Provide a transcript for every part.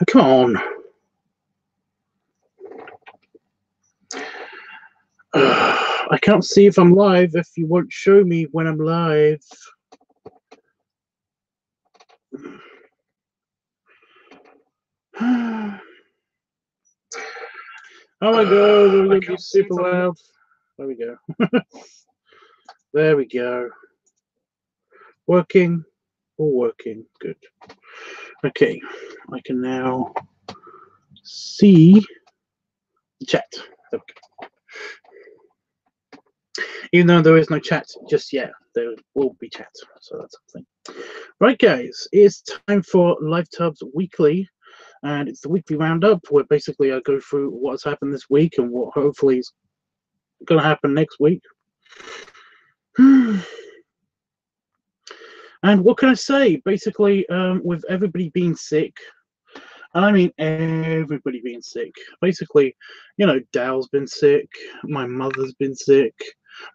Come on. I can't see if I'm live if you won't show me when I'm live. Oh my god, we're going to be super loud. There we go. There we go. Working. All working. Good. Okay. I can now see the chat. There we go. Even though there is no chat just yet, there will be chat. So that's something. Right, guys. It's time for LiveTubs Weekly. And it's the weekly roundup where basically I go through what has happened this week and what hopefully is going to happen next week. And what can I say? Basically, with everybody being sick, and I mean everybody being sick, basically, you know, Dale's been sick, my mother's been sick,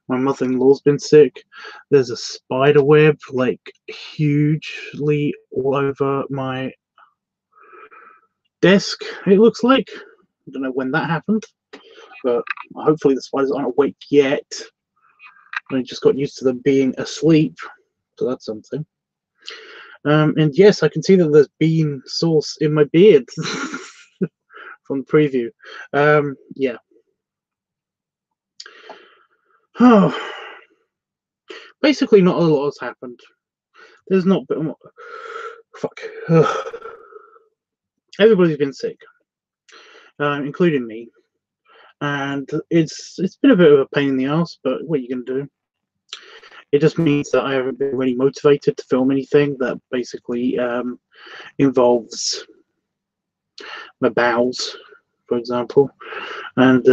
my mother-in-law's been sick. There's a spider web, like, hugely all over my desk, it looks like. I don't know when that happened, but hopefully the spiders aren't awake yet. I just got used to them being asleep, so that's something. And yes, I can see that there's bean sauce in my beard from the preview. Yeah. Oh, basically not a lot has happened. There's not been... Fuck. Everybody's been sick, including me, and it's been a bit of a pain in the ass, but what are you going to do? It just means that I haven't been really motivated to film anything that basically involves my bowels, for example. And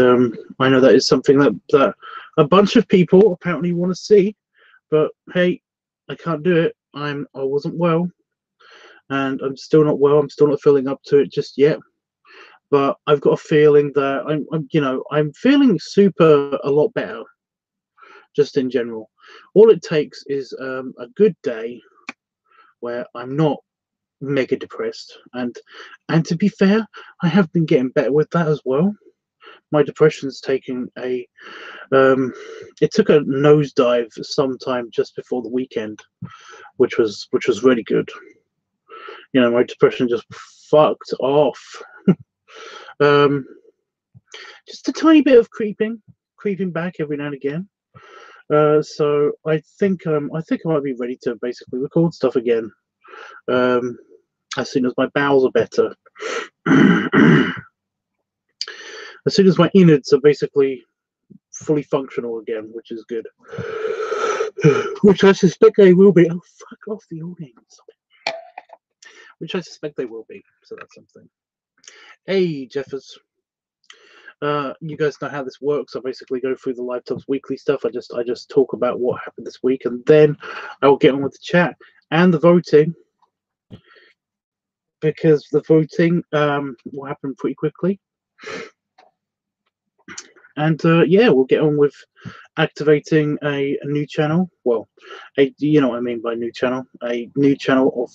I know that is something that a bunch of people apparently want to see, but hey, I can't do it. I wasn't well, and I'm still not well. I'm still not feeling up to it just yet. But I've got a feeling that I'm feeling a lot better, just in general. All it takes is a good day where I'm not mega depressed, and to be fair, I have been getting better with that as well. My depression's taking a it took a nosedive sometime just before the weekend, which was really good. You know, my depression just fucked off. Just a tiny bit of creeping back every now and again. So I think I might be ready to basically record stuff again as soon as my bowels are better. As soon as my innards are basically fully functional again, which is good. Which I suspect they will be. Oh, fuck off the audience. Which I suspect they will be. So that's something. Hey, Jeffers. You guys know how this works. I basically go through the LiveTubs Weekly stuff. I just talk about what happened this week, and then I will get on with the chat and the voting, because the voting will happen pretty quickly. And yeah, we'll get on with activating a new channel. Well, you know what I mean by new channel. A new channel,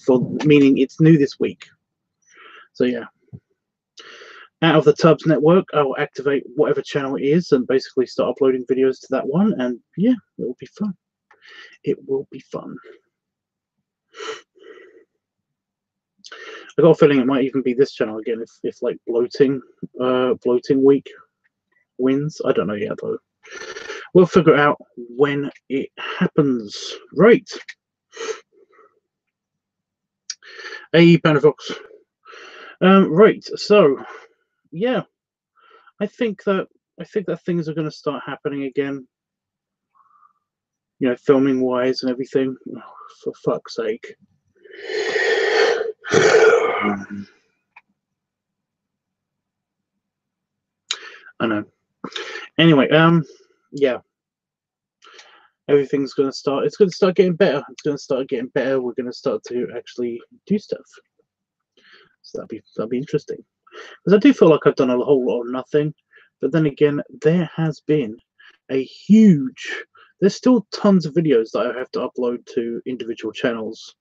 meaning it's new this week. So yeah. Out of the Tubbs network, I will activate whatever channel it is and basically start uploading videos to that one. And yeah, it will be fun. It will be fun. I got a feeling it might even be this channel again if like bloating week wins. I don't know yet though. We'll figure it out when it happens. Right. Hey, Panafox. Right. So. Yeah, I think that things are going to start happening again. You know, filming wise and everything. Oh, for fuck's sake. I know. Anyway, yeah. Everything's going to start. It's going to start getting better. It's going to start getting better. We're going to start to actually do stuff. So that'll be interesting. Because I do feel like I've done a whole lot of nothing, but then again, there has been a huge there's still tons of videos that I have to upload to individual channels.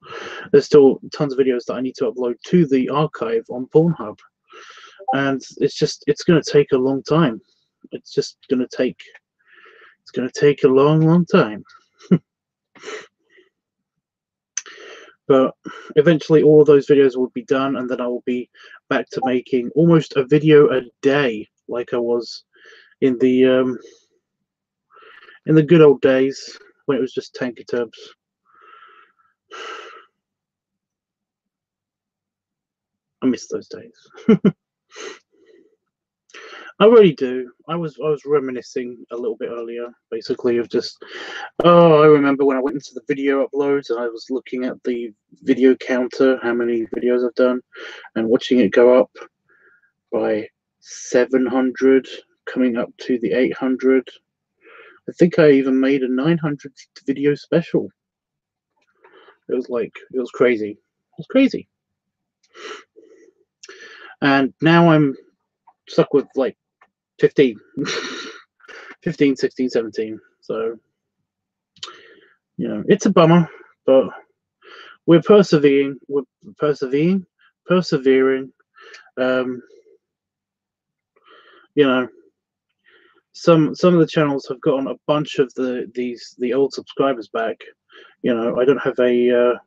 There's still tons of videos that I need to upload to the archive on Pornhub, and it's going to take a long time. It's going to take a long time. But eventually all of those videos will be done, and then I will be back to making almost a video a day, like I was in the good old days when it was just Tanker Tubs. I miss those days. I really do. I was reminiscing a little bit earlier, basically, of just, I remember when I went into the video uploads and I was looking at the video counter, how many videos I've done, and watching it go up by 700, coming up to the 800. I think I even made a 900 video special. It was crazy. It was crazy. And now I'm stuck with like 15, 15, 16, 17. So, it's a bummer, but we're persevering. We're persevering. Some of the channels have gotten a bunch of the old subscribers back. I don't have a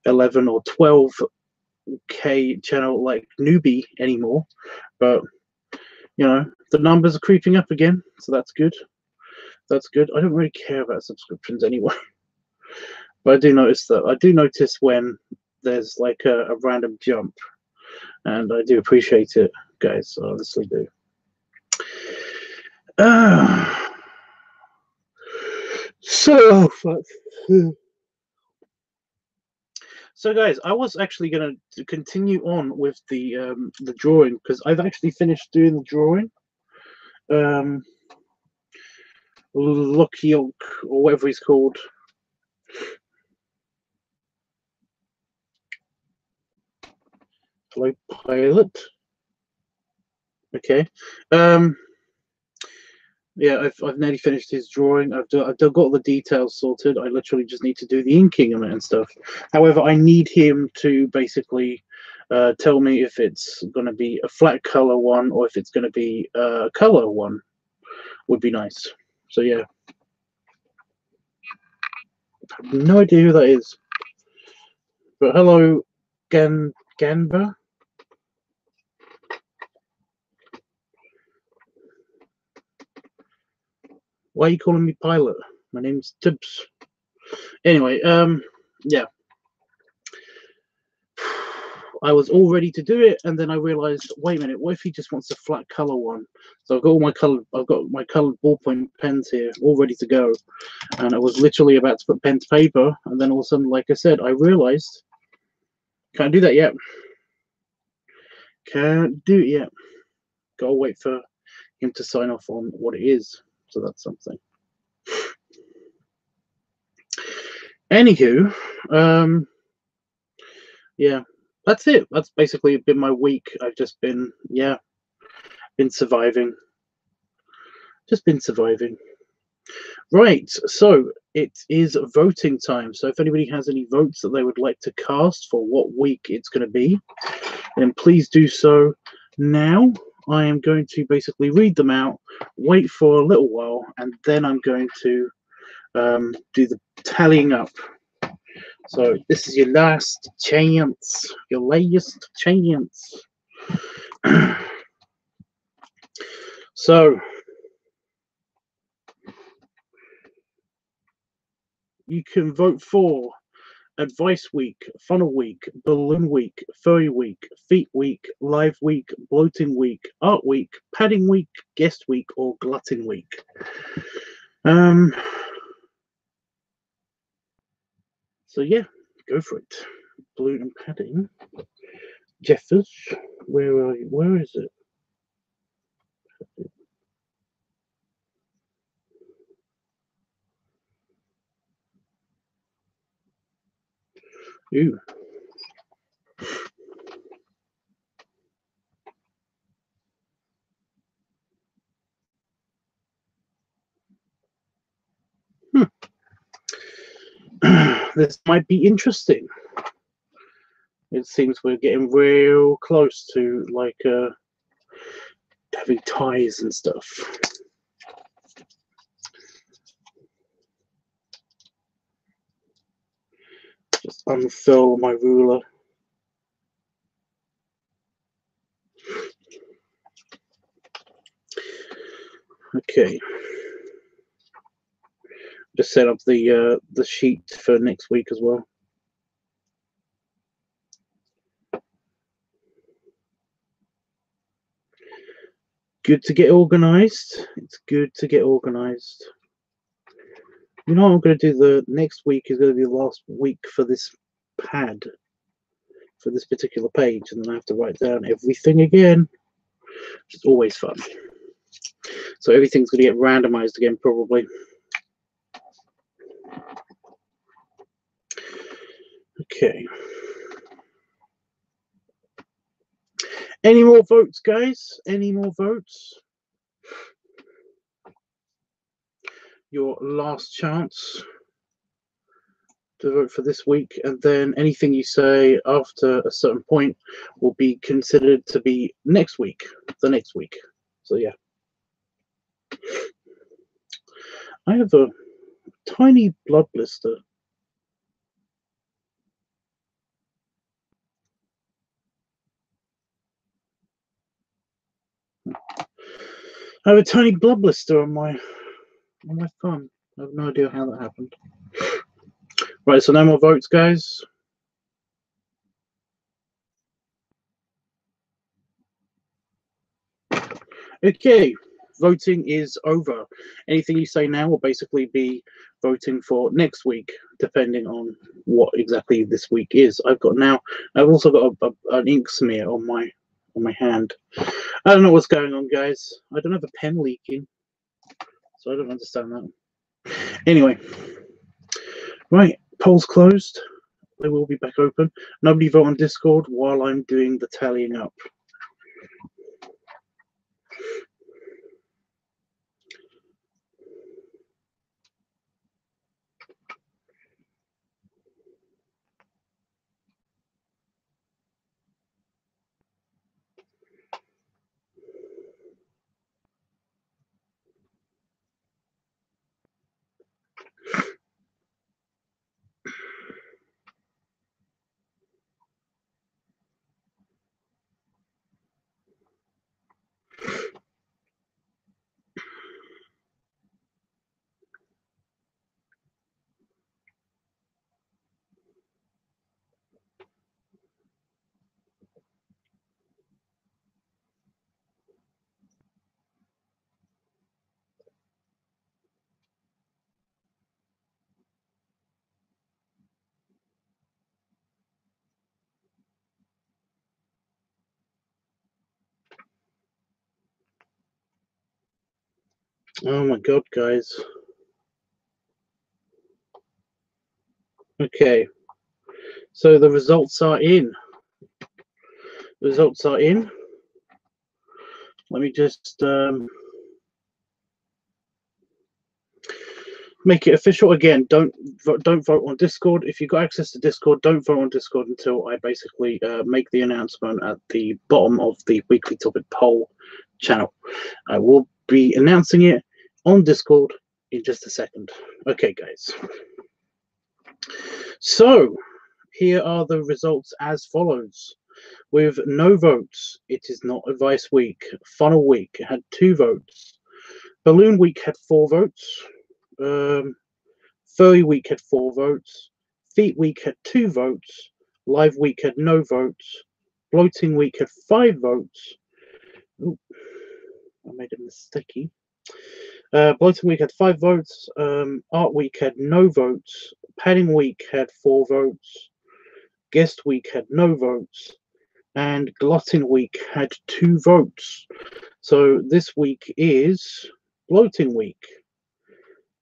11 or 12K channel like newbie anymore, but the numbers are creeping up again, so that's good. That's good. I don't really care about subscriptions anyway, but I do notice when there's like a random jump, and I do appreciate it, guys. I honestly do. So guys, I was actually going to continue on with the drawing, because I've actually finished doing the drawing. Lucky Oak, or whatever he's called. Hello, pilot. Okay. Yeah, I've nearly finished his drawing. I've got the details sorted. I literally just need to do the inking on it and stuff. However, I need him to basically tell me if it's going to be a flat color one or if it's going to be a color one. Would be nice. So yeah, I have no idea who that is. But hello, Ganba. Why are you calling me pilot? My name's Tibbs. Anyway, yeah. I was all ready to do it, and then I realized, wait a minute, what if he just wants a flat color one? So I've got my colored ballpoint pens here, all ready to go, and I was literally about to put pen to paper, and then all of a sudden, like I said, I realized can't do that yet. Can't do it yet. Gotta wait for him to sign off on what it is. So that's something. Anywho, yeah, that's it. That's basically been my week. I've just been surviving. Just been surviving. Right, so it is voting time. So if anybody has any votes that they would like to cast for what week it's going to be, then please do so now. I am going to basically read them out, wait for a little while, and then I'm going to do the tallying up. So this is your last chance, your latest chance. So you can vote for Advice Week, Funnel Week, Balloon Week, Furry Week, Feet Week, Live Week, Bloating Week, Art Week, Padding Week, Guest Week, or Glutton Week. So yeah, go for it. Balloon and padding. Jeffers, where are you? Where is it? Ooh. This might be interesting. It seems we're getting real close to like having ties and stuff. Just unfurl my ruler. Okay. Just set up the sheet for next week as well. Good to get organized. It's good to get organized. You know what I'm going to do? The next week is going to be the last week for this pad, for this particular page, and then I have to write down everything again, which is always fun. So everything's going to get randomized again, probably. Okay. Any more votes, guys? Any more votes? Your last chance to vote for this week, and then anything you say after a certain point will be considered to be next week, the next week. So yeah. I have a tiny blood blister. I have a tiny blood blister on my thumb. I have no idea how that happened. Right, so no more votes, guys. Okay, voting is over. Anything you say now will basically be voting for next week, depending on what exactly this week is. I've also got an ink smear on my hand. I don't know what's going on, guys. I don't have a pen leaking, so I don't understand that. Anyway, right, polls closed. They will be back open. Nobody vote on Discord while I'm doing the tallying up. Oh my god, guys. Okay, so the results are in. The results are in. Let me just make it official again. Don't vote on Discord. If you've got access to Discord, don't vote on Discord until I basically make the announcement at the bottom of the weekly topic poll channel. I will be announcing it on Discord in just a second. Okay, guys. So here are the results as follows. With no votes, it is not advice week. Funnel week had 2 votes. Balloon week had 4 votes. Furry week had 4 votes. Feet week had 2 votes. Live week had no votes. Bloating week had 5 votes. Ooh, I made a mistake. Bloating week had 5 votes. Art week had no votes. Padding week had 4 votes. Guest week had no votes. And Glutton week had 2 votes. So this week is Bloating week,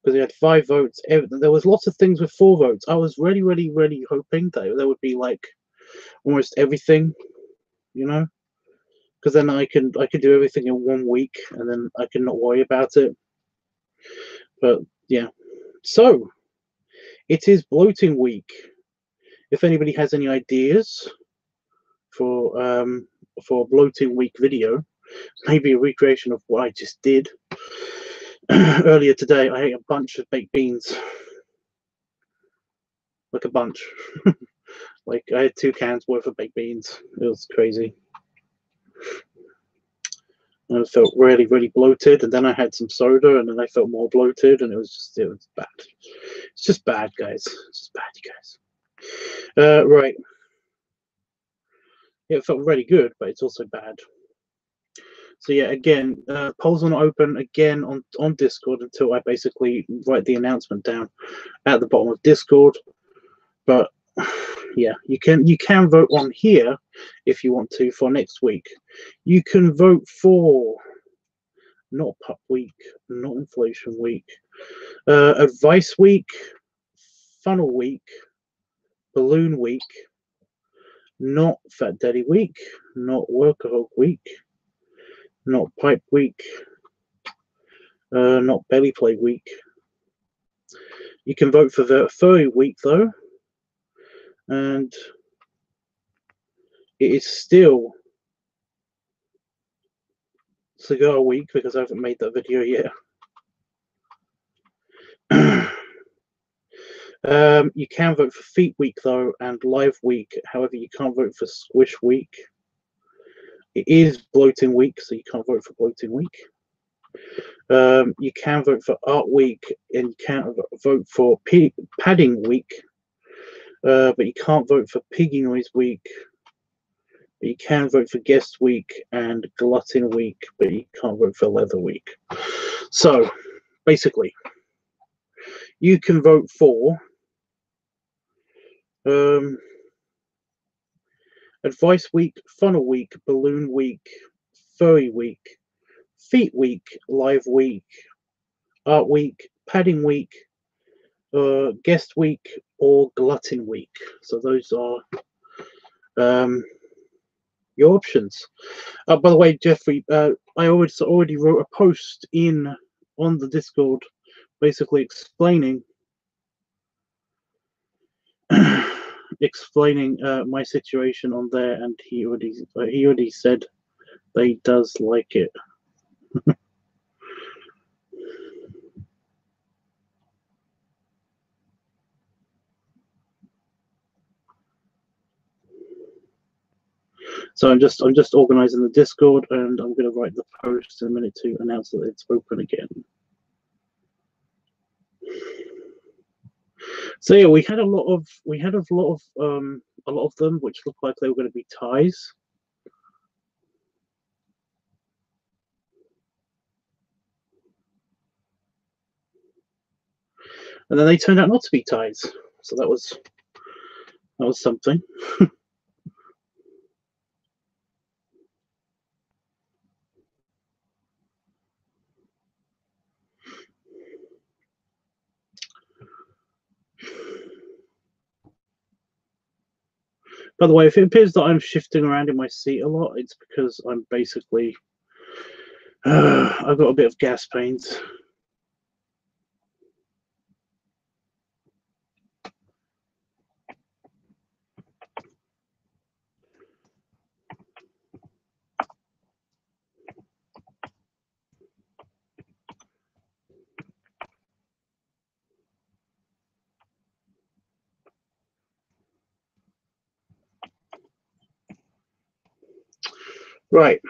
because they had 5 votes. There was lots of things with 4 votes. I was really hoping that there would be like almost everything, you know, because then I could do everything in 1 week, and then I can not worry about it. But yeah, so it is bloating week. If anybody has any ideas for a bloating week video, maybe a recreation of what I just did earlier today. I ate a bunch of baked beans, like a bunch. Like I had 2 cans worth of baked beans. It was crazy. And I felt really, really bloated, and then I had some soda, and then I felt more bloated, and it was bad. It's just bad, guys. It's just bad, you guys. Right. It felt really good, but it's also bad. So yeah, again, polls are not open again on Discord until I basically write the announcement down at the bottom of Discord. But yeah, you can vote on here if you want to for next week. You can vote for not Pup Week, not Inflation Week, Advice Week, Funnel Week, Balloon Week, not Fat Daddy Week, not Workaholic Week, not Pipe Week, not Belly Play Week. You can vote for the Furry Week though, and it is still Cigar Week because I haven't made that video yet. You can vote for Feet Week though and Live Week. However, you can't vote for Squish Week. It is Bloating Week, so you can't vote for Bloating Week. You can vote for Art Week, and you can't vote for Padding Week, but you can't vote for Piggy Noise Week. But you can vote for Guest Week and Glutton Week, but you can't vote for Leather Week. So, basically, you can vote for Advice Week, Funnel Week, Balloon Week, Furry Week, Feet Week, Live Week, Art Week, Padding Week, Guest Week, or Glutton Week. So those are your options. By the way, Jeffrey, I already wrote a post on the Discord, basically explaining my situation on there, and he already said that he does like it. So I'm just organizing the Discord, and I'm going to write the post in a minute to announce that it's open again. So yeah, we had a lot of them which looked like they were going to be ties. And then they turned out not to be ties. So that was something. By the way, if it appears that I'm shifting around in my seat a lot, it's because I'm basically I've got a bit of gas pains. Right.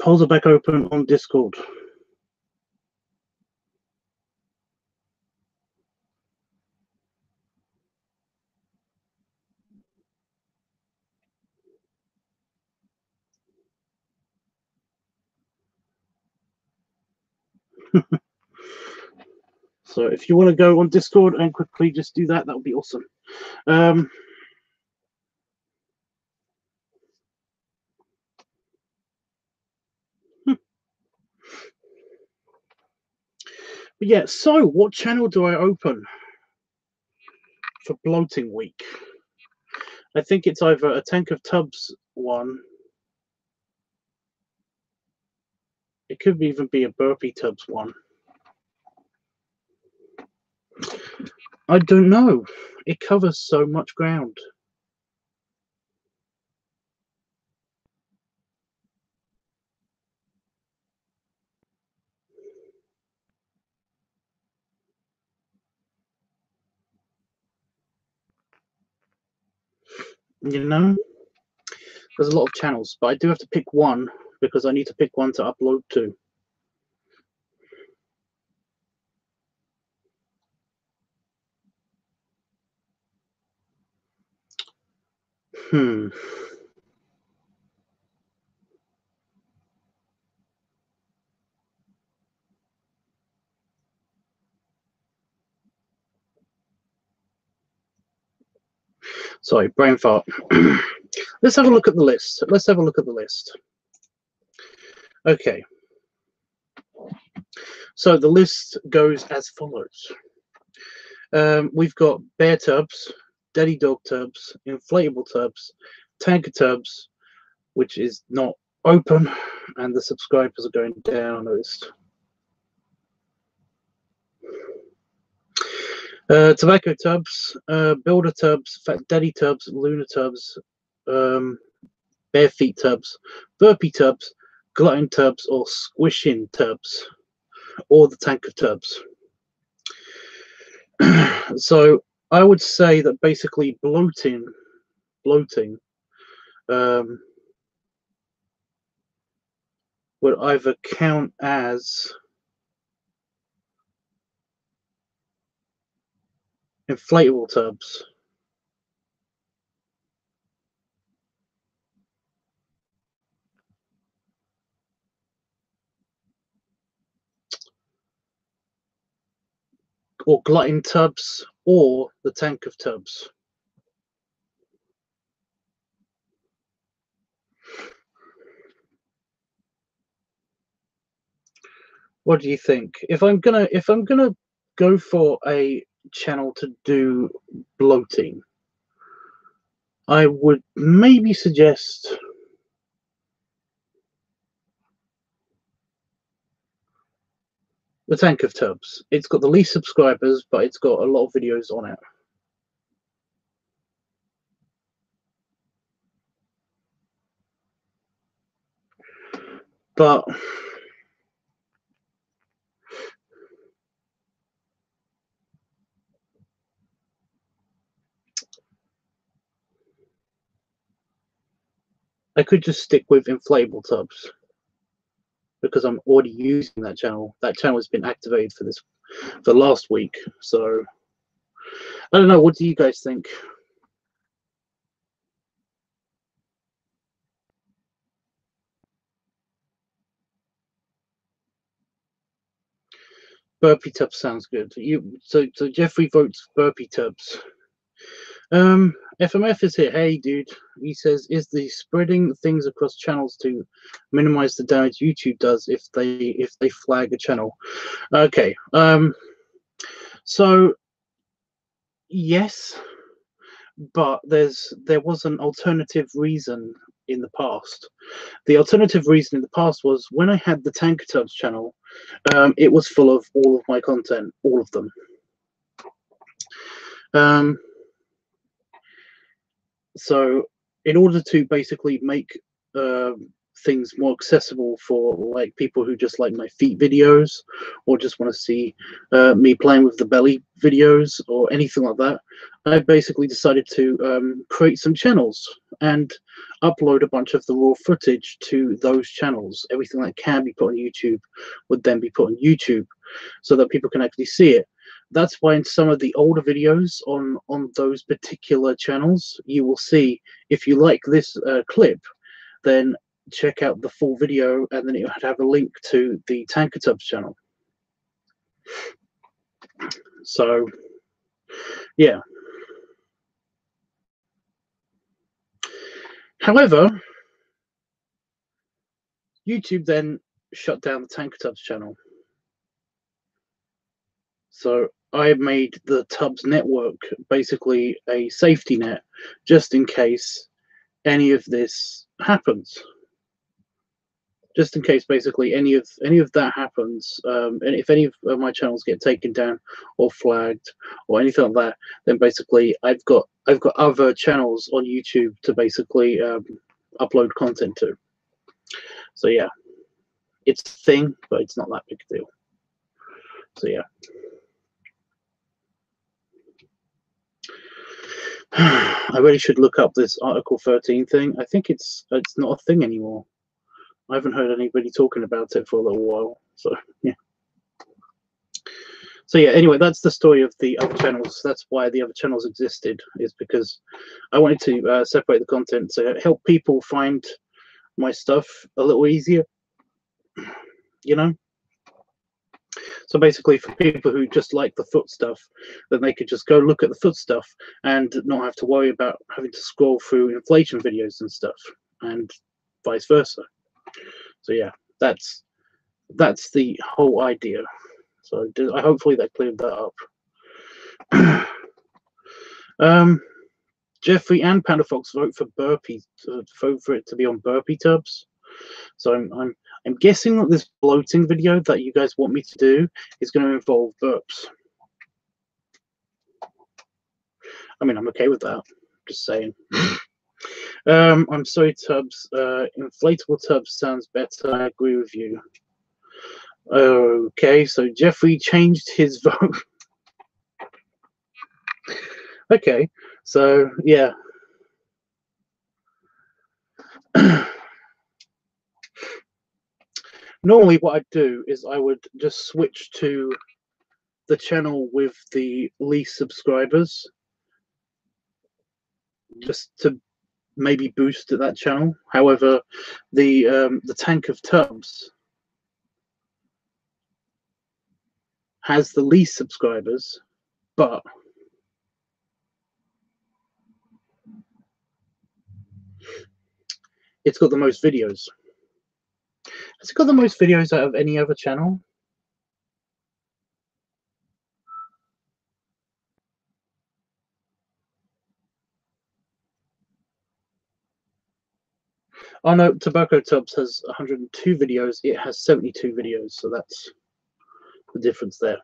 Polls are back open on Discord. So if you want to go on Discord and quickly just do that, that would be awesome. But yeah, so what channel do I open for bloating week? I think it's either a Tank of Tubs one. It could even be a Burpee Tubs one. I don't know. It covers so much ground. You know? There's a lot of channels, but I do have to pick one because I need to pick one to upload to. Sorry, brain fart. Let's have a look at the list. Let's have a look at the list. Okay. So the list goes as follows. We've got Bear Tubs, Daddy Dog Tubs, Inflatable Tubs, Tanker Tubs, which is not open, and the subscribers are going down on the list. Tobacco Tubs, Builder Tubs, Fat Daddy Tubs, Lunar Tubs, Bare Feet Tubs, Burpee Tubs, Glutton Tubs, or Squishing Tubs, or the Tank of Tubs. So I would say that basically bloating would either count as inflatable tubs, or glutton tubs, or the Tank of Tubs. What do you think? If I'm gonna go for a channel to do bloating, I would maybe suggest the Tank of Tubs. It's got the least subscribers, but it's got a lot of videos on it. But I could just stick with inflatable tubs because I'm already using that channel. That channel has been activated for last week. So I don't know. What do you guys think? Burpee Tubs sounds good. So Jeffrey votes Burpee Tubs. FMF is here. Hey, dude. He says, "Is the spreading things across channels to minimize the damage YouTube does if they flag a channel?" Okay. So yes, but there was an alternative reason in the past. The alternative reason in the past was when I had the Tanker Tubs channel, it was full of all of my content, all of them. So in order to basically make things more accessible for like people who just like my feet videos or just want to see me playing with the belly videos or anything like that, I basically decided to create some channels and upload a bunch of the raw footage to those channels. Everything that can be put on YouTube would then be put on YouTube so that people can actually see it. That's why in some of the older videos on those particular channels, you will see, if you like this clip, then check out the full video, and then it would have a link to the Tanker Tubs channel. So yeah. However, YouTube then shut down the Tanker Tubs channel. So I made the Tubbs network basically a safety net, just in case any of this happens. Just in case, basically, any of that happens, and if any of my channels get taken down or flagged or anything like that, then basically I've got other channels on YouTube to basically upload content to. So yeah, it's a thing, but it's not that big a deal. So yeah. I really should look up this Article 13 thing. I think it's not a thing anymore. I haven't heard anybody talking about it for a little while. So yeah. So yeah, anyway, that's the story of the other channels. That's why the other channels existed, is because I wanted to separate the content to help people find my stuff a little easier, you know? So basically, for people who just like the foot stuff, then they could just go look at the foot stuff and not have to worry about having to scroll through inflation videos and stuff, and vice versa. So yeah, that's the whole idea. So I hopefully that cleared that up. Jeffrey and Panda Fox vote for Burpee, vote for it to be on LiveTUBBs. So I'm guessing that this bloating video that you guys want me to do is going to involve burps. I mean, I'm okay with that. Just saying. I'm sorry, Tubbs. Inflatable Tubbs sounds better. I agree with you. Okay, so Jeffrey changed his vote. Okay, so yeah. Normally what I'd do is I would just switch to the channel with the least subscribers, just to maybe boost that channel. However, the Tank of Tubbs has the least subscribers, but it's got the most videos. Has it got the most videos out of any other channel? Oh no, Tobacco Tubbs has 102 videos. It has 72 videos, so that's the difference there.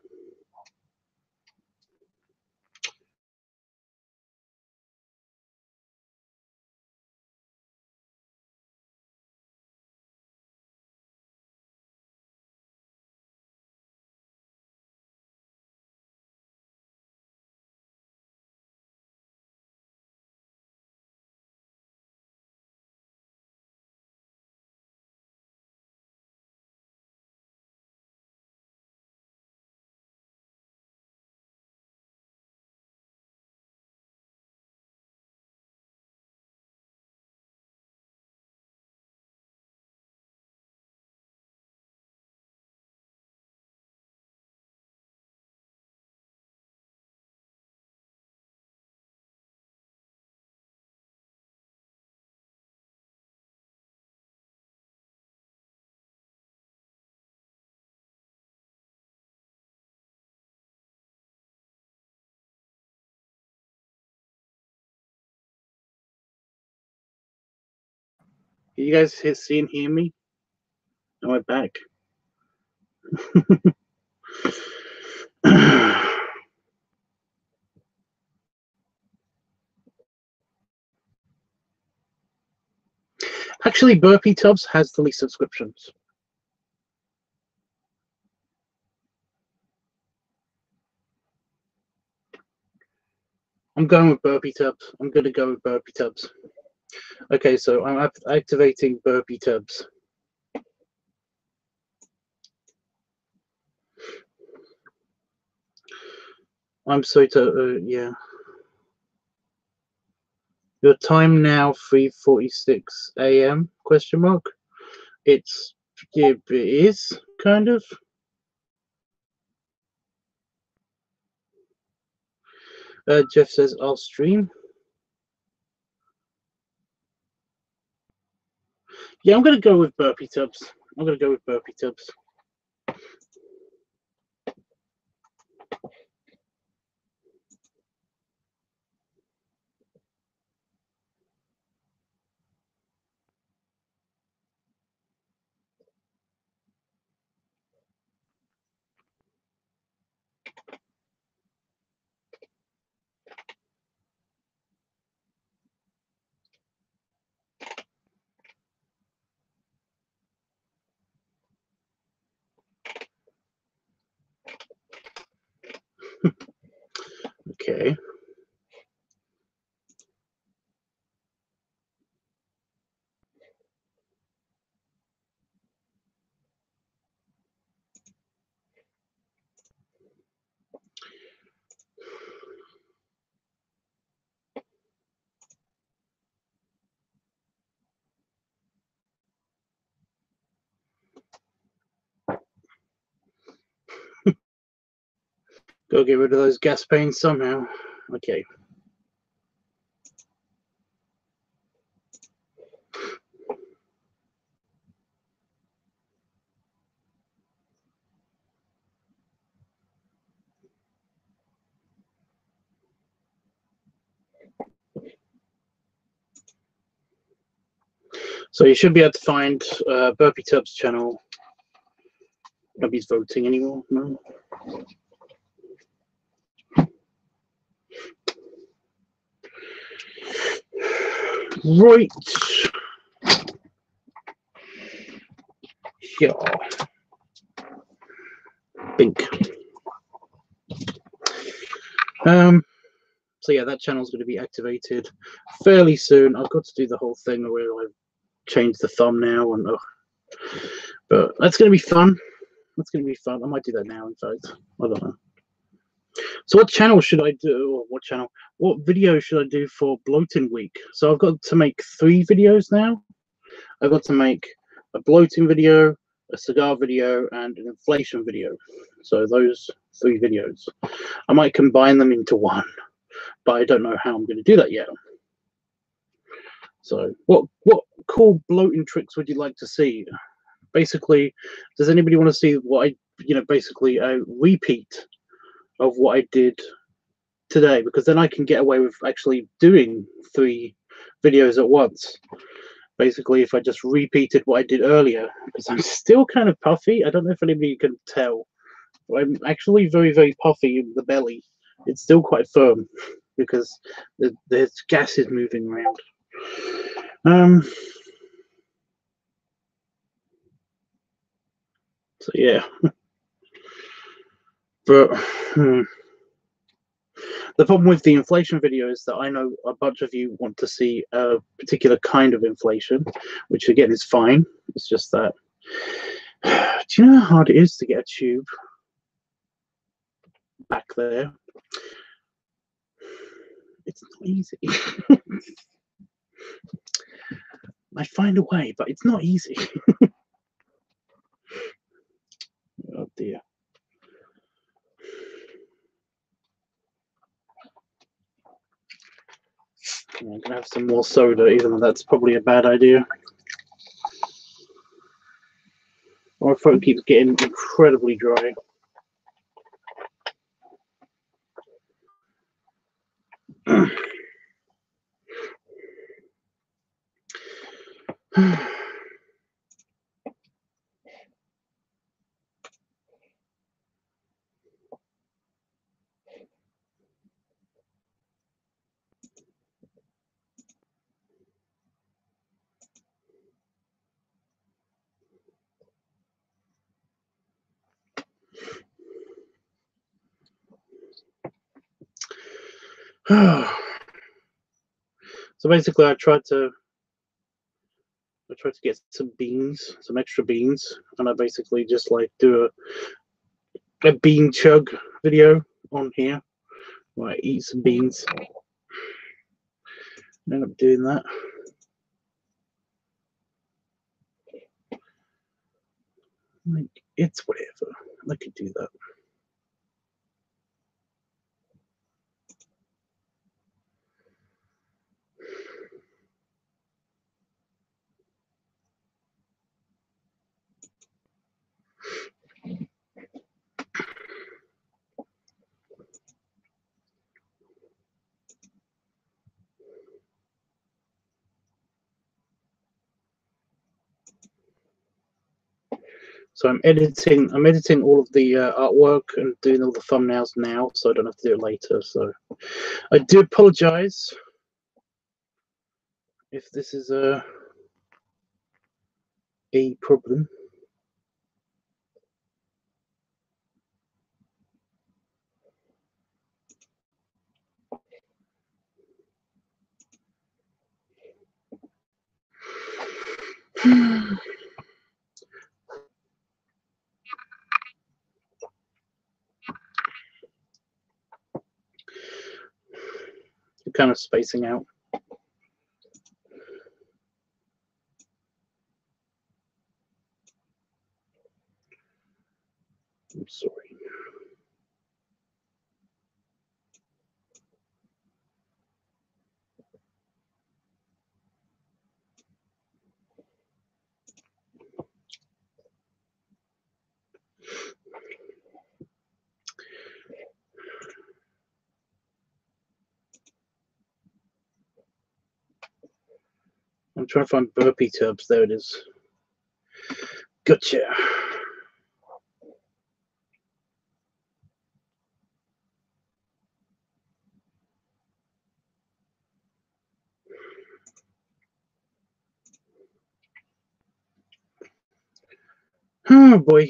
You guys see and hear me? Am I back? Actually, Burpee Tubbs has the least subscriptions. I'm going with Burpee Tubbs. I'm going to go with Burpee Tubbs. Okay, so I'm activating Burpee Tubbs. I'm sorry to, yeah. Your time now 3:46 a.m. question mark. It's, yeah, it is kind of. Jeff says I'll stream. Yeah, I'm gonna go with Burpee Tubbs. I'm gonna go with Burpee Tubbs. Gotta get rid of those gas pains somehow. Okay. So you should be able to find LiveTUBBs channel. Nobody's voting anymore, no? Right. Yeah. Bink. So yeah, that channel is going to be activated fairly soon. I've got to do the whole thing where I change the thumbnail and but that's going to be fun. That's going to be fun. I might do that now, in fact. I don't know. So what channel should I do, or what video should I do for bloating week? So I've got to make 3 videos now. I've got to make a bloating video, a cigar video, and an inflation video. So those 3 videos. I might combine them into one, but I don't know how I'm going to do that yet. So what cool bloating tricks would you like to see? Basically, does anybody want to see what I, basically a repeat of what I did today? Because then I can get away with actually doing 3 videos at once. Basically, if I just repeated what I did earlier, because I'm still kind of puffy. I don't know if anybody can tell. I'm actually very, very puffy in the belly. It's still quite firm because there's gases moving around. So yeah, but the problem with the inflation video is that I know a bunch of you want to see a particular kind of inflation, which again is fine. It's just that, do you know how hard it is to get a tube back there? It's not easy. I find a way, but it's not easy. Oh dear. I'm gonna have some more soda, even though that's probably a bad idea. My throat keeps getting incredibly dry. So basically, I tried to get some beans, some extra beans, and I basically just like do a bean chug video on here where I eat some beans. I end up doing that. Like, it's whatever. I could do that. So I'm editing all of the artwork and doing all the thumbnails now, so I don't have to do it later. So I do apologize if this is a problem. You're kind of spacing out. I'm sorry. trying to find burpee tubs. There it is. Gotcha. Oh boy.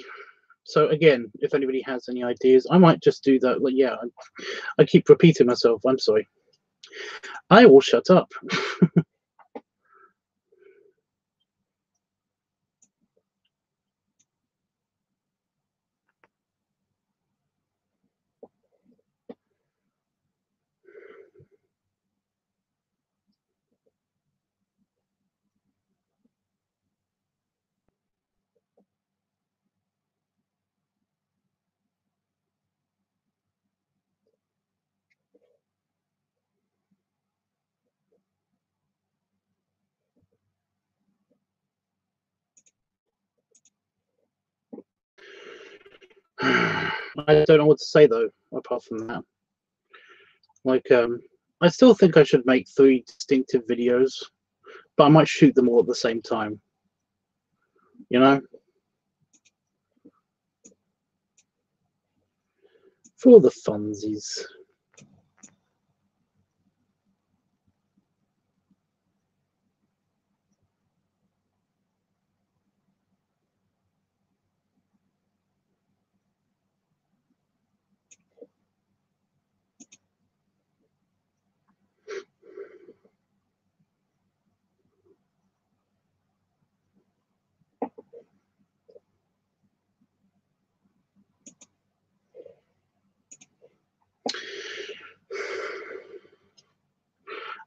So again, if anybody has any ideas, I might just do that. Like, yeah, I keep repeating myself. I'm sorry. I will shut up. I don't know what to say though, apart from that. Like, I still think I should make 3 distinctive videos, but I might shoot them all at the same time. You know? For the funsies.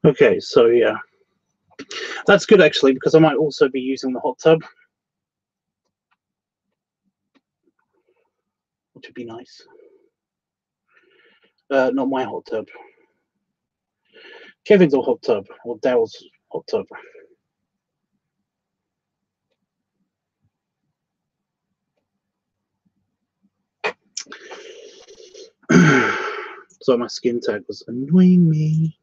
Okay, so yeah. That's good actually, because I might also be using the hot tub, which would be nice. Not my hot tub. Kevin's hot tub, or Dale's hot tub. So my skin tag was annoying me.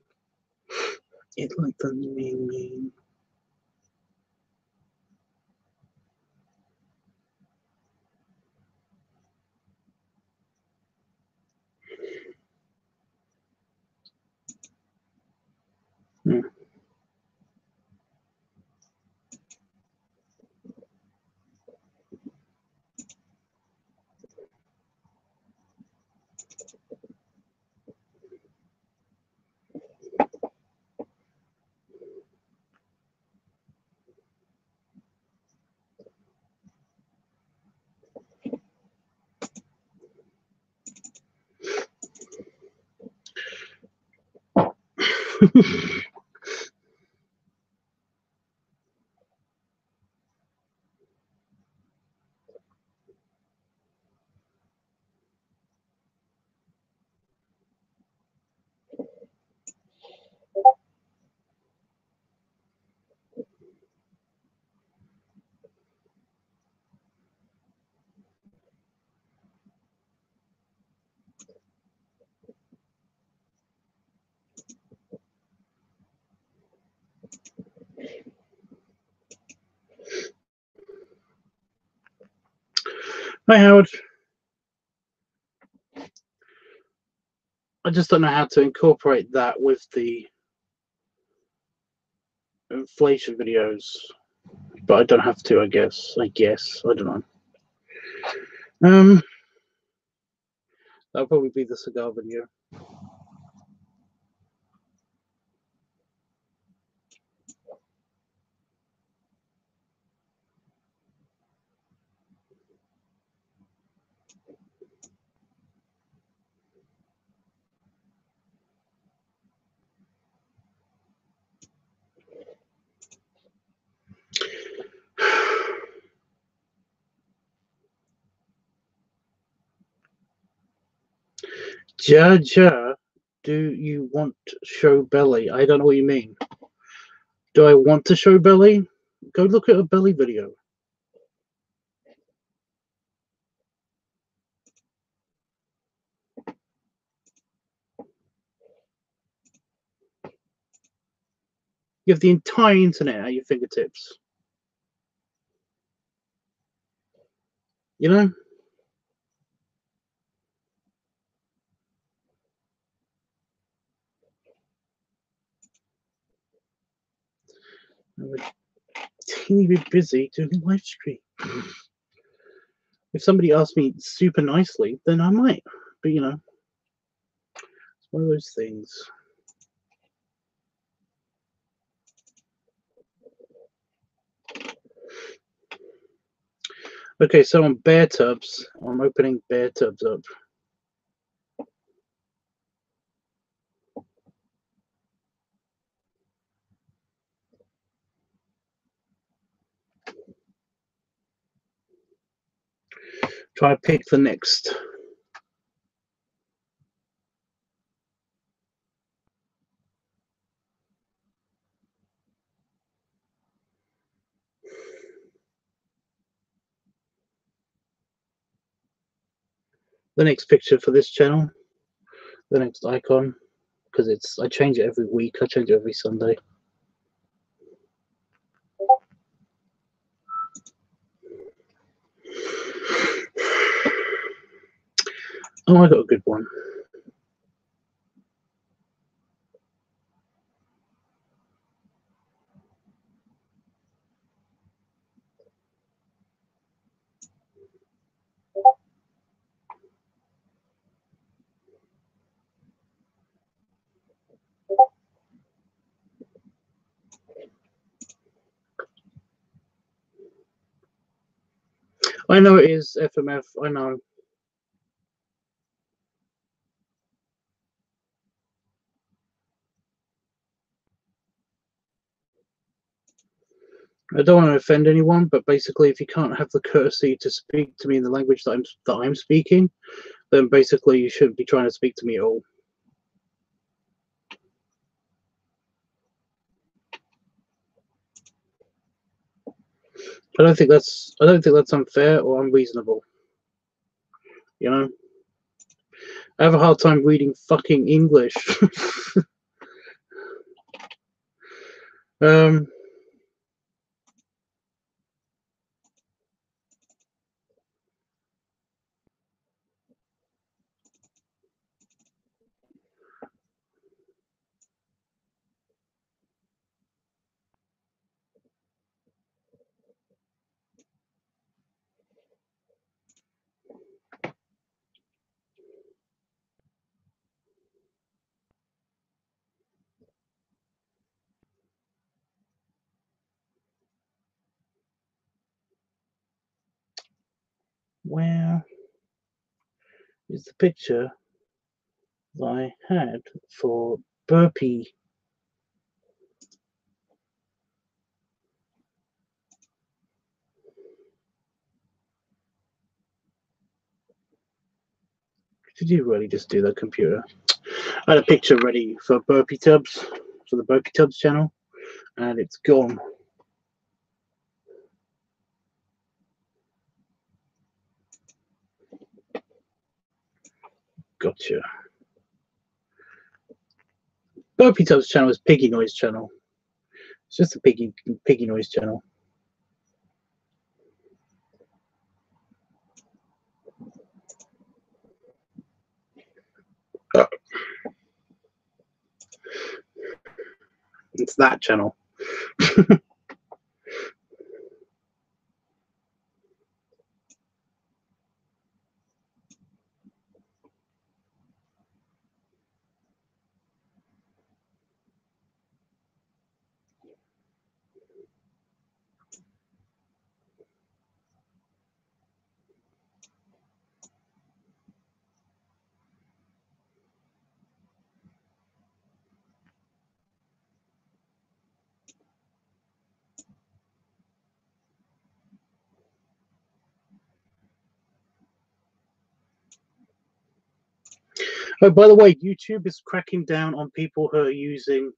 It liked annoying me. Hmm. Hi, Howard. I just don't know how to incorporate that with the inflation videos, but I don't have to. I guess. I don't know. That'll probably be the cigar video. Jaja, do you want to show belly? I don't know what you mean. Do I want to show belly? Go look at a belly video. You have the entire internet at your fingertips. You know? I'm a teeny bit busy doing a live stream. If somebody asked me super nicely, then I might. But you know, it's one of those things. Okay, so on LiveTUBBs, I'm opening LiveTUBBs up. Try to pick the next. The next picture for this channel, the next icon, because I change it every week. I change it every Sunday. Oh, I got a good one. I know it is FMF. I know. I don't want to offend anyone, but basically, if you can't have the courtesy to speak to me in the language that I'm speaking, then basically you shouldn't be trying to speak to me at all. I don't think that's unfair or unreasonable. You know, I have a hard time reading fucking English. Where is the picture that I had for burpee? Did you really just do that, computer? I had a picture ready for LiveTUBBs, for the LiveTUBBs channel, and it's gone. Gotcha. LiveTUBBs channel is Piggy Noise channel. It's just a piggy noise channel. It's that channel. Oh, by the way, YouTube is cracking down on people who are using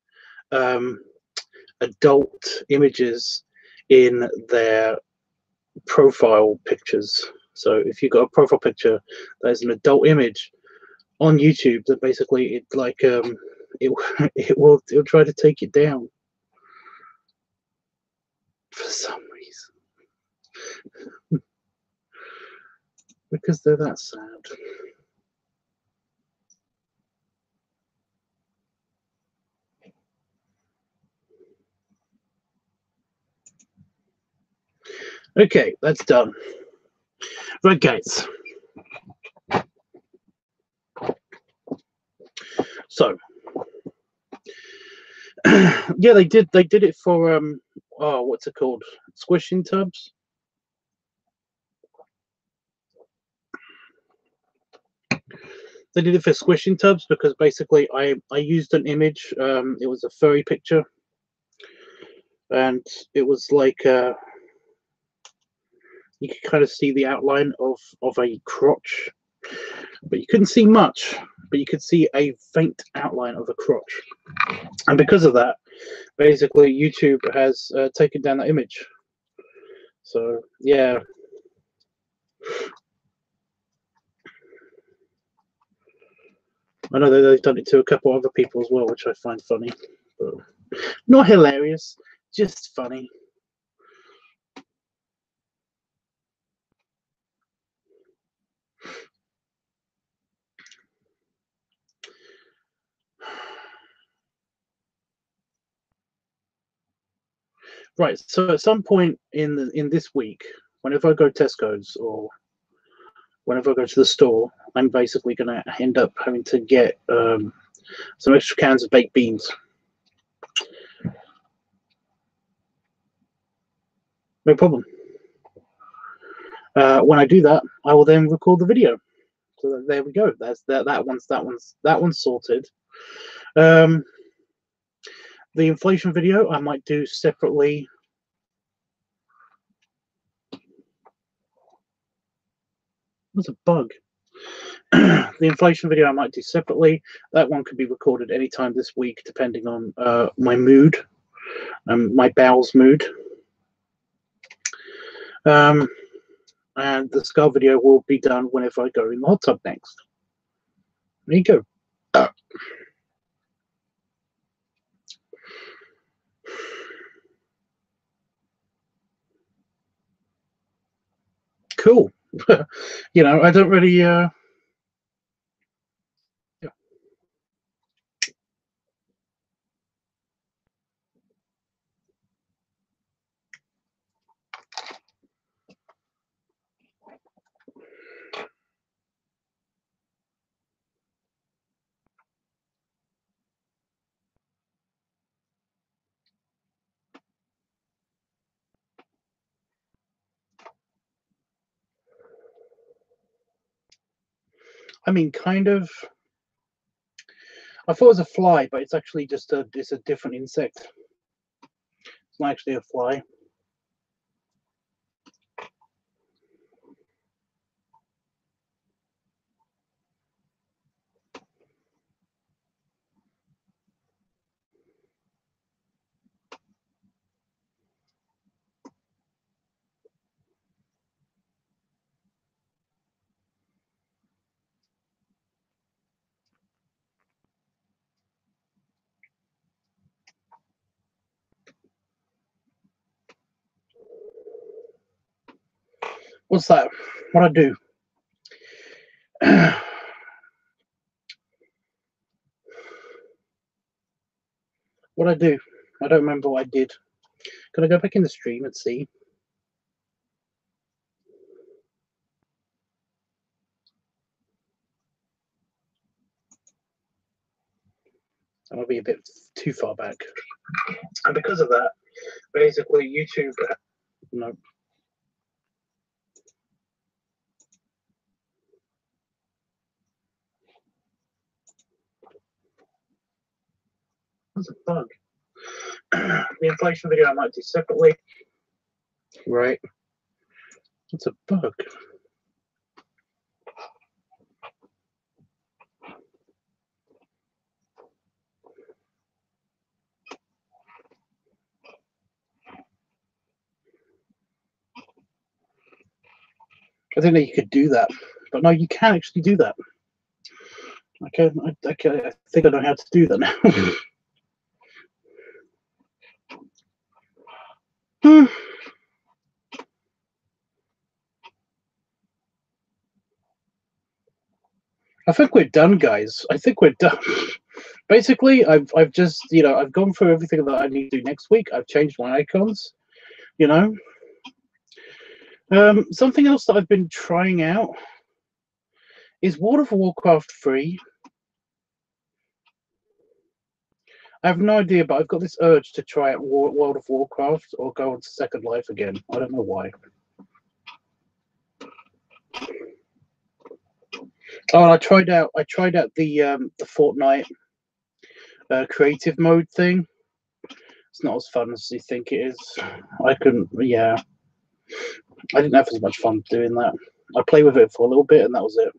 adult images in their profile pictures. So if you've got a profile picture that is an adult image on YouTube, then basically it it'll try to take it down. for some reason. Because they're that sad. Okay, that's done. Right, guys. So, yeah, they did it for oh, what's it called? Squishing tubs. They did it for squishing tubs because basically I used an image. It was a furry picture, and it was like you could kind of see the outline of a crotch, but you couldn't see much. But you could see a faint outline of a crotch, and because of that, basically YouTube has taken down that image. So yeah. I know that they've done it to a couple other people as well, which I find funny, but not hilarious, just funny. Right, so at some point in this week, whenever I go to Tesco's or whenever I go to the store, I'm basically going to end up having to get some extra cans of baked beans. No problem. When I do that, I will then record the video. So there we go. That's that one's sorted. The inflation video I might do separately. There's a bug. The inflation video I might do separately. That one could be recorded anytime this week, depending on my mood, my bowels mood. And the skull video will be done whenever I go in the hot tub next. There you go. Cool. You know, I don't really yeah. I mean, kind of. I thought it was a fly, but it's actually just it's a different insect. It's not actually a fly. What's that? What I do? What I do? I don't remember what I did. Can I go back in the stream and see? That might be a bit too far back. And because of that, basically YouTube, no. That's a bug. The inflation video I might do separately. Right. It's a bug. I didn't know you could do that, but no, you can actually do that. I think I know how to do that now. Hmm. I think we're done, guys. I think we're done. Basically, I've just, I've gone through everything that I need to do next week. I've changed my icons, you know. Something else that I've been trying out is World of Warcraft 3. I have no idea, but I've got this urge to try out World of Warcraft or go on to Second Life again. I don't know why. Oh, and I tried out the Fortnite creative mode thing. It's not as fun as you think it is. I couldn't. Yeah, I didn't have as much fun doing that. I played with it for a little bit, and that was it.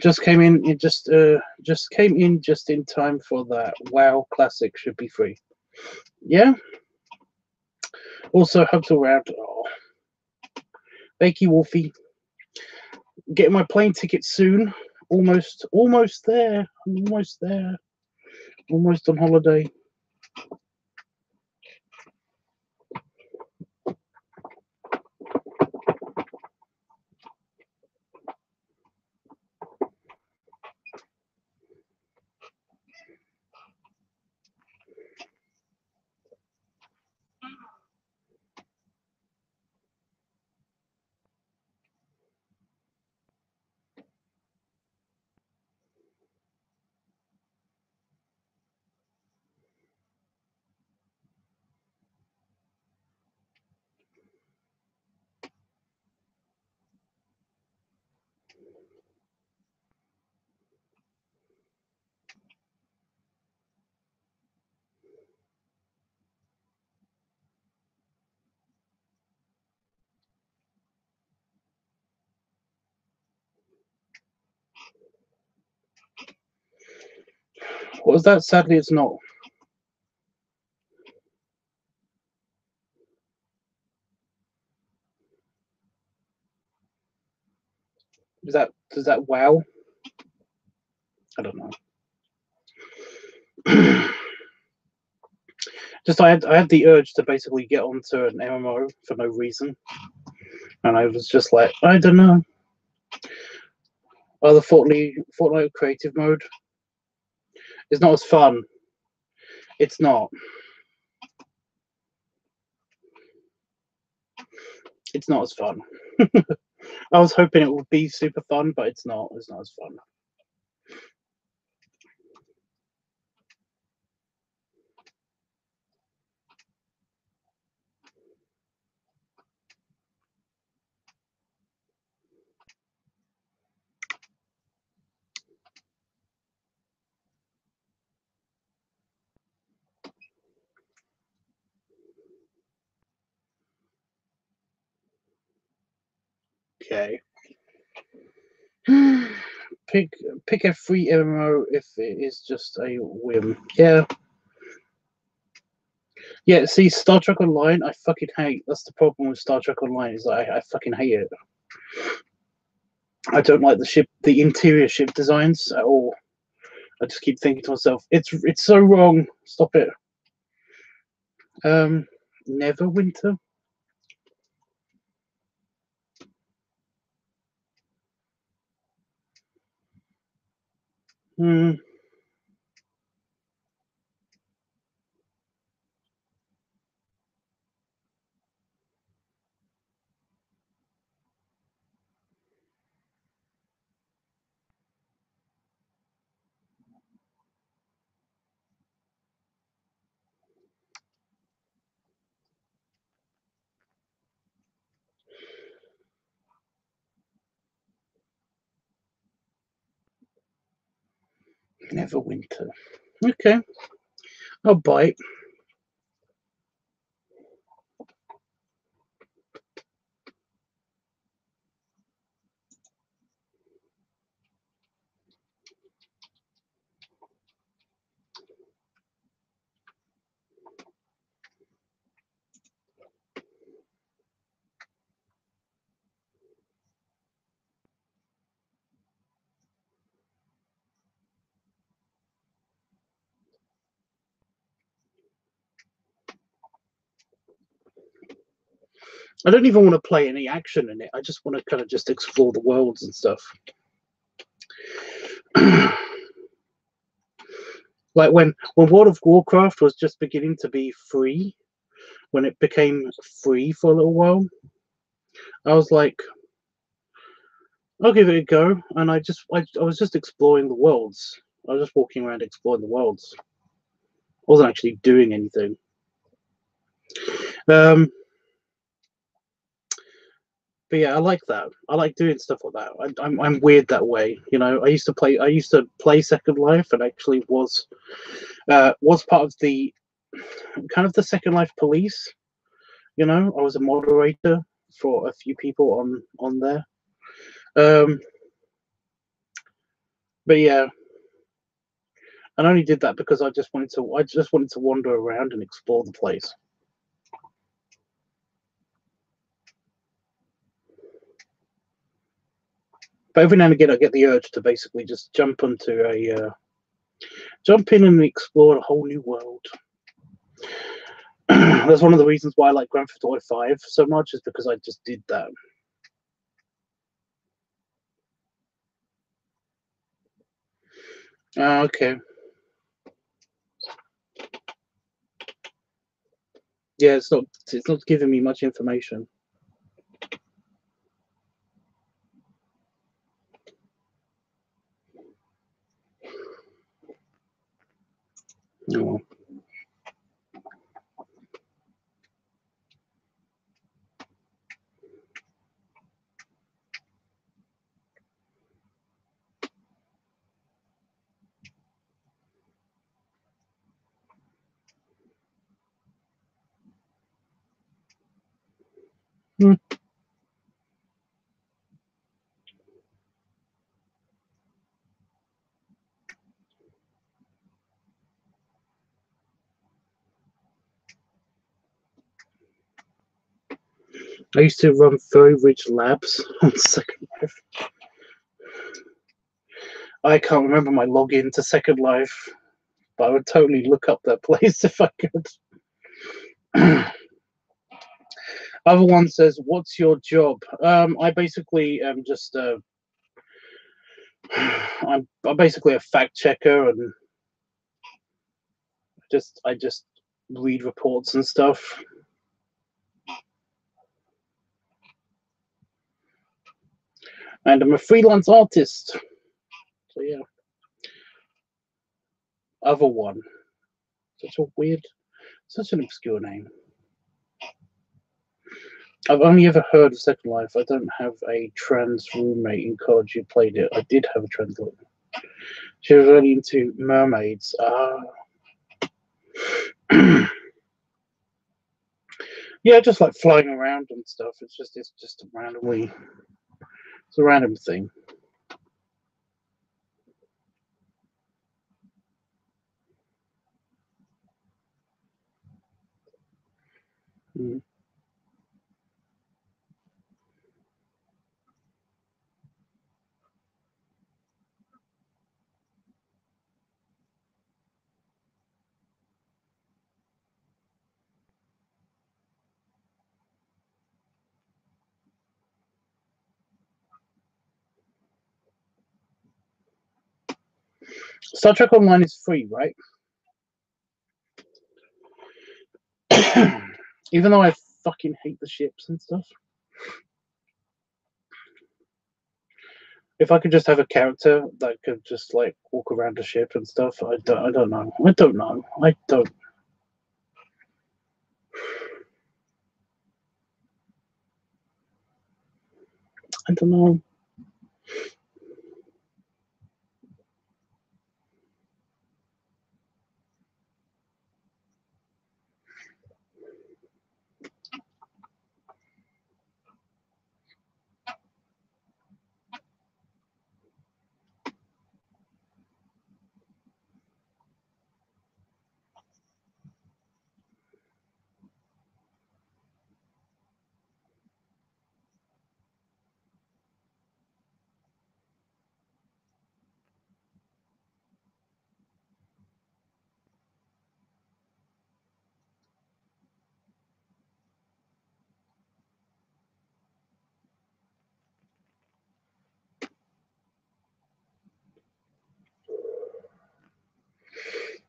just came in. It just came in just in time for that. WoW Classic should be free. Yeah. Also, hugs around. Oh, thank you, Wolfie. Getting my plane ticket soon. Almost there. Almost there. Almost on holiday. What was that? Sadly, it's not. Does that wow? I don't know. Just I had the urge to basically get onto an MMO for no reason, and I was just like, I don't know. Oh, the Fortnite creative mode is not as fun. It's not. It's not as fun. I was hoping it would be super fun, but it's not. It's not as fun. Okay. Pick a free MMO if it is just a whim. Yeah. Yeah, see, Star Trek Online, I fucking hate. That's the problem with Star Trek Online, is I fucking hate it. I don't like the interior ship designs at all. I just keep thinking to myself, it's so wrong. Stop it. Neverwinter. Hmm. Neverwinter. Okay, I'll bite. I don't even want to play any action in it. I just want to kind of just explore the worlds and stuff. Like when World of Warcraft was just beginning to be free, when it became free for a little while, I was like, I'll give it a go. And I was just exploring the worlds. I was just walking around exploring the worlds. I wasn't actually doing anything. But yeah, I like that. I like doing stuff like that. I'm weird that way. You know, I used to play Second Life, and actually was part of the kind of the Second Life police. You know, I was a moderator for a few people on there. But yeah, and I only did that because I just wanted to wander around and explore the place. But every now and again, I get the urge to basically just jump in and explore a whole new world. That's one of the reasons why I like Grand Theft Auto 5 so much, is because I just did that. Okay. Yeah, it's not giving me much information. Oh. Hmm. I used to run Very Rich Labs on Second Life. I can't remember my login to Second Life, but I would totally look up that place if I could. Other one says, "What's your job?" I basically am just I'm basically a fact checker, and I just read reports and stuff. And I'm a freelance artist. So yeah. Other one. Such an obscure name. I've only ever heard of Second Life. I don't have a trans roommate in college who played it. I did have a trans roommate. She was really into mermaids. Yeah, just like flying around and stuff. It's just it's a random thing. Mm. Star Trek Online is free, right? Even though I fucking hate the ships and stuff. If I could just have a character that could just like walk around the ship and stuff, I don't know. I don't know. I don't. I don't know.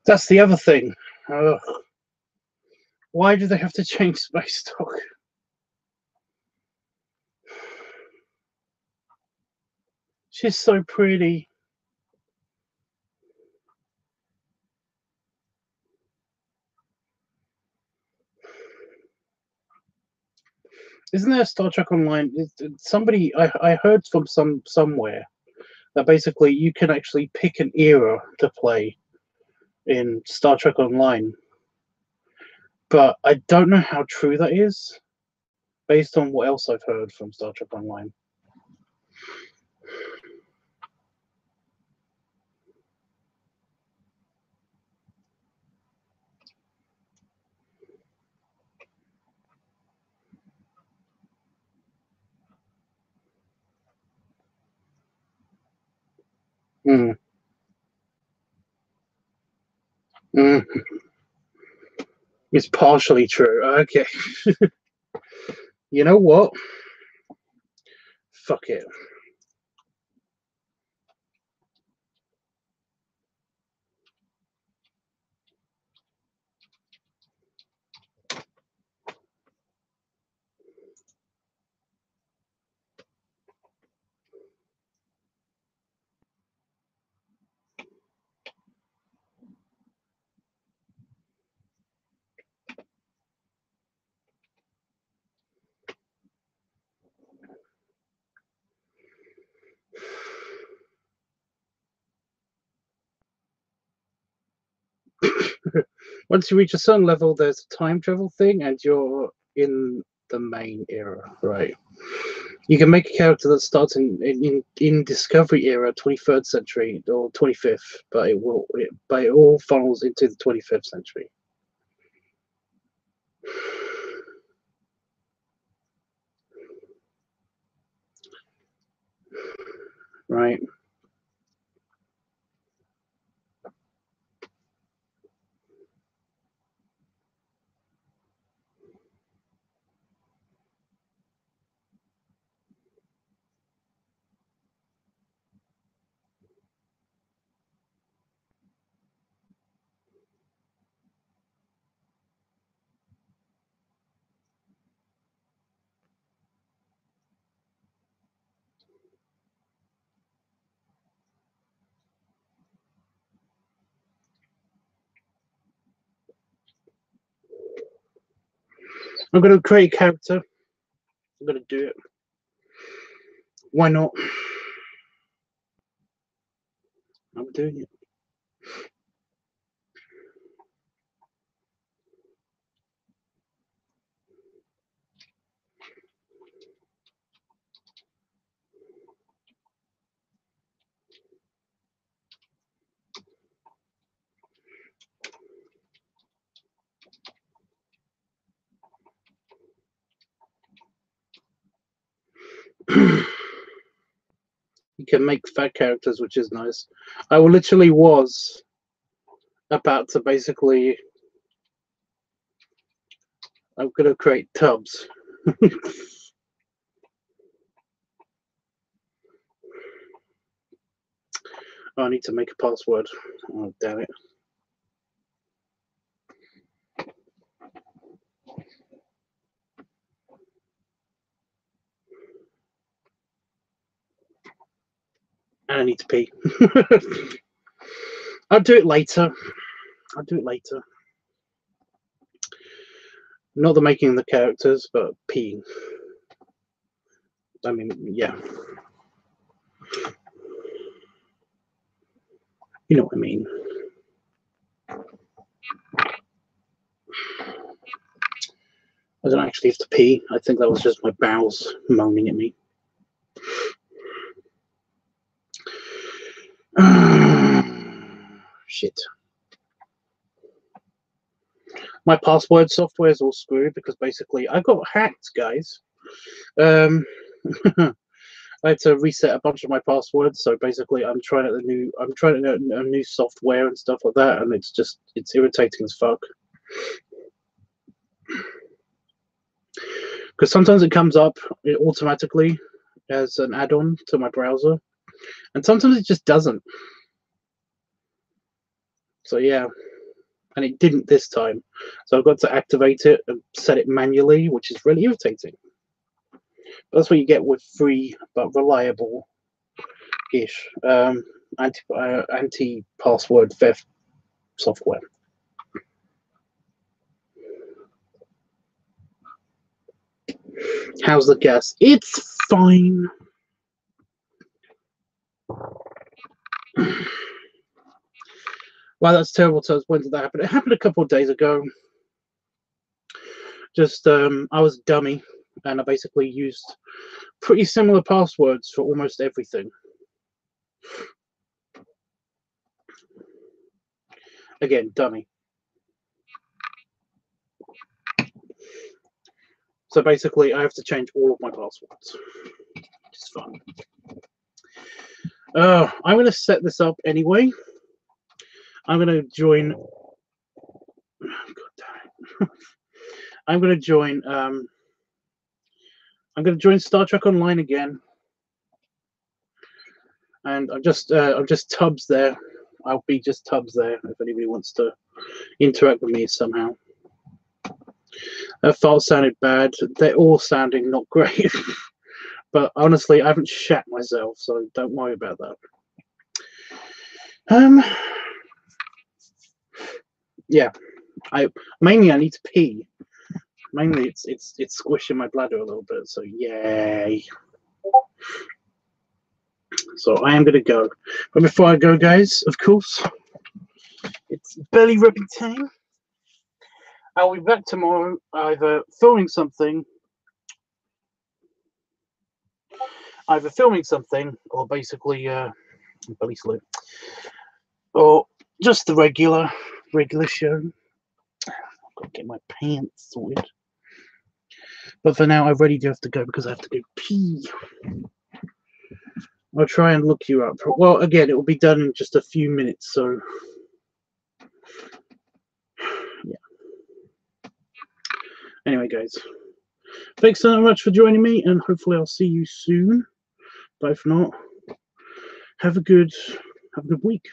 That's the other thing. Ugh. Why do they have to change space talk? She's so pretty. Isn't there a Star Trek Online? Somebody I heard from somewhere that basically you can actually pick an era to play in Star Trek Online, but I don't know how true that is based on what else I've heard from Star Trek Online. Mm. Mm. It's partially true. Okay. You know what? Fuck it. Once you reach a certain level, there's a time travel thing, and you're in the main era, right? You can make a character that starts in Discovery era, 23rd century or 25th, but it all funnels into the 25th century. Right. I'm going to create a character. I'm going to do it. Why not? I'm doing it. You can make fat characters, which is nice. I literally was about to basically. I'm going to create tubs. Oh, I need to make a password. Oh, damn it. And I need to pee. I'll do it later. I'll do it later. Not the making the characters, but peeing. I mean, yeah. You know what I mean. I don't actually have to pee. I think that was just my bowels moaning at me. Shit. My password software is all screwed because basically I got hacked, guys. I had to reset a bunch of my passwords, so basically I'm trying out a new software and stuff like that, and it's irritating as fuck. Because sometimes it comes up automatically as an add-on to my browser, and sometimes it just doesn't. So yeah. and it didn't this time. So I've got to activate it and set it manually, which is really irritating. But that's what you get with free but reliable-ish anti-password theft software. How's the gas? It's fine. Wow, that's terrible. So when did that happen? It happened a couple of days ago. Just I was dummy, and I basically used pretty similar passwords for almost everything. Again, dummy. So basically, I have to change all of my passwords, which is fun. I'm going to set this up anyway. I'm going to join. God damn it. I'm going to join. I'm going to join Star Trek Online again, and I'm just Tubbs there. I'll be just Tubbs there if anybody wants to interact with me somehow. That file sounded bad. They're all sounding not great. But honestly, I haven't shat myself, so don't worry about that. Yeah. I need to pee. Mainly it's squishing my bladder a little bit, so yay. So I am gonna go. But before I go, guys, of course, it's belly rubbing time. I'll be back tomorrow, either filming something or basically belly slip, or just the regular show. I've got to get my pants sorted. But for now, I really do have to go because I have to go pee. I'll try and look you up. Well, again, it will be done in just a few minutes, so yeah. Anyway, guys, thanks so much for joining me, and hopefully I'll see you soon. But if not, have a good week.